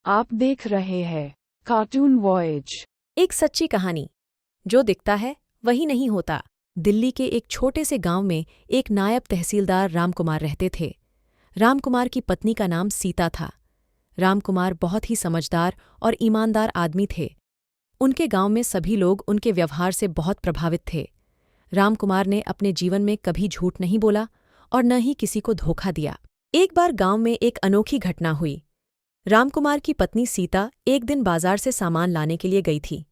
आप देख रहे हैं कार्टून वॉयज। एक सच्ची कहानी। जो दिखता है वही नहीं होता। दिल्ली के एक छोटे से गांव में एक नायब तहसीलदार रामकुमार रहते थे। रामकुमार की पत्नी का नाम सीता था। रामकुमार बहुत ही समझदार और ईमानदार आदमी थे। उनके गांव में सभी लोग उनके व्यवहार से बहुत प्रभावित थे। रामकुमार ने अपने जीवन में कभी झूठ नहीं बोला और न ही किसी को धोखा दिया। एक बार गांव में एक अनोखी घटना हुई। रामकुमार की पत्नी सीता एक दिन बाजार से सामान लाने के लिए गई थी।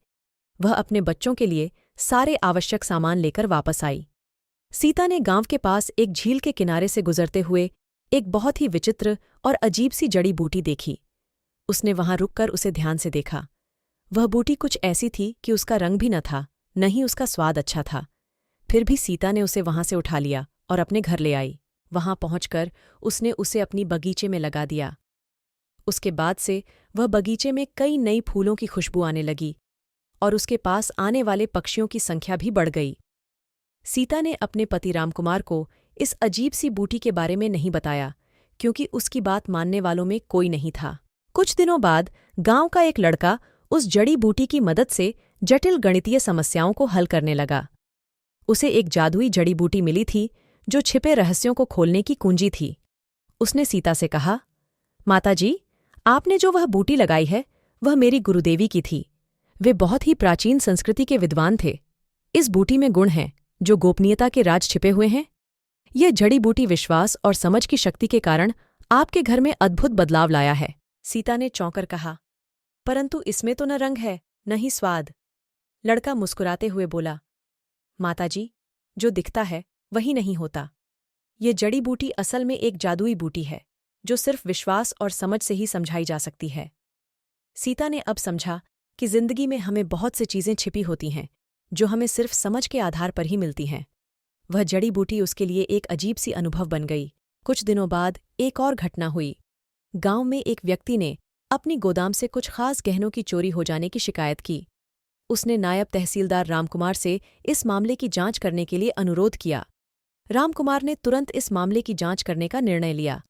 वह अपने बच्चों के लिए सारे आवश्यक सामान लेकर वापस आई। सीता ने गांव के पास एक झील के किनारे से गुजरते हुए एक बहुत ही विचित्र और अजीब सी जड़ी बूटी देखी। उसने वहां रुककर उसे ध्यान से देखा। वह बूटी कुछ ऐसी थी कि उसका रंग भी न था, न ही उसका स्वाद अच्छा था। फिर भी सीता ने उसे वहां से उठा लिया और अपने घर ले आई। वहां पहुंचकर उसने उसे अपनी बगीचे में लगा दिया। उसके बाद से वह बगीचे में कई नई फूलों की खुशबू आने लगी और उसके पास आने वाले पक्षियों की संख्या भी बढ़ गई। सीता ने अपने पति रामकुमार को इस अजीब सी बूटी के बारे में नहीं बताया, क्योंकि उसकी बात मानने वालों में कोई नहीं था। कुछ दिनों बाद गांव का एक लड़का उस जड़ी बूटी की मदद से जटिल गणितीय समस्याओं को हल करने लगा। उसे एक जादुई जड़ी बूटी मिली थी जो छिपे रहस्यों को खोलने की कुंजी थी। उसने सीता से कहा, माताजी, आपने जो वह बूटी लगाई है वह मेरी गुरुदेवी की थी। वे बहुत ही प्राचीन संस्कृति के विद्वान थे। इस बूटी में गुण हैं जो गोपनीयता के राज छिपे हुए हैं। यह जड़ी बूटी विश्वास और समझ की शक्ति के कारण आपके घर में अद्भुत बदलाव लाया है। सीता ने चौंकर कहा, परंतु इसमें तो न रंग है न ही स्वाद। लड़का मुस्कुराते हुए बोला, माताजी, जो दिखता है वही नहीं होता। ये जड़ी बूटी असल में एक जादुई बूटी है जो सिर्फ विश्वास और समझ से ही समझाई जा सकती है। सीता ने अब समझा कि जिंदगी में हमें बहुत सी चीजें छिपी होती हैं जो हमें सिर्फ समझ के आधार पर ही मिलती हैं। वह जड़ी बूटी उसके लिए एक अजीब सी अनुभव बन गई। कुछ दिनों बाद एक और घटना हुई। गांव में एक व्यक्ति ने अपनी गोदाम से कुछ खास गहनों की चोरी हो जाने की शिकायत की। उसने नायब तहसीलदार रामकुमार से इस मामले की जांच करने के लिए अनुरोध किया। रामकुमार ने तुरंत इस मामले की जांच करने का निर्णय लिया।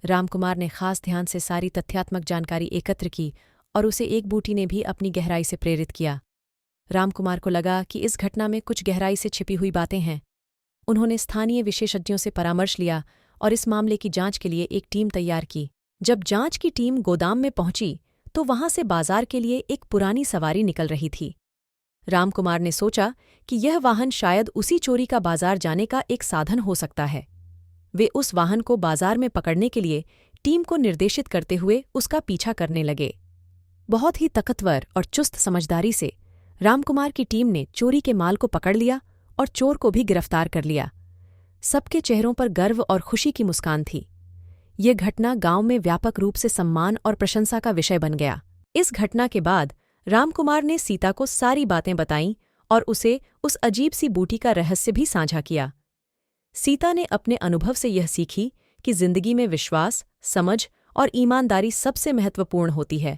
रामकुमार ने खास ध्यान से सारी तथ्यात्मक जानकारी एकत्र की और उसे एक बूटी ने भी अपनी गहराई से प्रेरित किया। रामकुमार को लगा कि इस घटना में कुछ गहराई से छिपी हुई बातें हैं। उन्होंने स्थानीय विशेषज्ञों से परामर्श लिया और इस मामले की जांच के लिए एक टीम तैयार की। जब जांच की टीम गोदाम में पहुंची तो वहां से बाजार के लिए एक पुरानी सवारी निकल रही थी। रामकुमार ने सोचा कि यह वाहन शायद उसी चोरी का बाजार जाने का एक साधन हो सकता है। वे उस वाहन को बाजार में पकड़ने के लिए टीम को निर्देशित करते हुए उसका पीछा करने लगे। बहुत ही ताकतवर और चुस्त समझदारी से रामकुमार की टीम ने चोरी के माल को पकड़ लिया और चोर को भी गिरफ्तार कर लिया। सबके चेहरों पर गर्व और खुशी की मुस्कान थी। ये घटना गांव में व्यापक रूप से सम्मान और प्रशंसा का विषय बन गया। इस घटना के बाद रामकुमार ने सीता को सारी बातें बताईं और उसे उस अजीब सी बूटी का रहस्य भी साझा किया। सीता ने अपने अनुभव से यह सीखी कि जिंदगी में विश्वास, समझ और ईमानदारी सबसे महत्वपूर्ण होती है।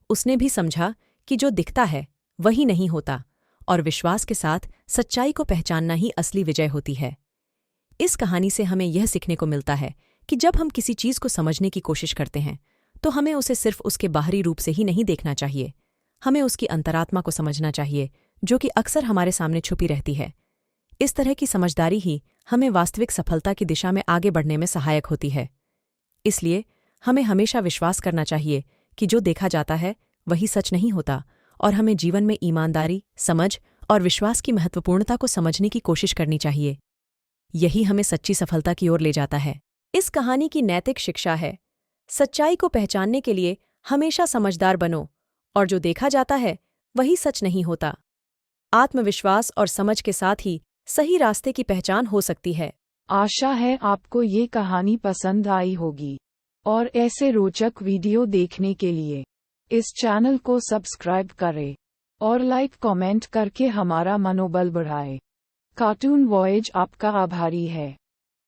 उसने भी समझा कि जो दिखता है वही नहीं होता और विश्वास के साथ सच्चाई को पहचानना ही असली विजय होती है। इस कहानी से हमें यह सीखने को मिलता है कि जब हम किसी चीज को समझने की कोशिश करते हैं तो हमें उसे सिर्फ उसके बाहरी रूप से ही नहीं देखना चाहिए। हमें उसकी अंतरात्मा को समझना चाहिए, जो कि अक्सर हमारे सामने छुपी रहती है। इस तरह की समझदारी ही हमें वास्तविक सफलता की दिशा में आगे बढ़ने में सहायक होती है। इसलिए हमें हमेशा विश्वास करना चाहिए कि जो देखा जाता है वही सच नहीं होता और हमें जीवन में ईमानदारी, समझ और विश्वास की महत्वपूर्णता को समझने की कोशिश करनी चाहिए। यही हमें सच्ची सफलता की ओर ले जाता है। इस कहानी की नैतिक शिक्षा है, सच्चाई को पहचानने के लिए हमेशा समझदार बनो और जो देखा जाता है वही सच नहीं होता। आत्मविश्वास और समझ के साथ ही सही रास्ते की पहचान हो सकती है। आशा है आपको ये कहानी पसंद आई होगी और ऐसे रोचक वीडियो देखने के लिए इस चैनल को सब्सक्राइब करें और लाइक कमेंट करके हमारा मनोबल बढ़ाएं। कार्टून वॉयज आपका आभारी है।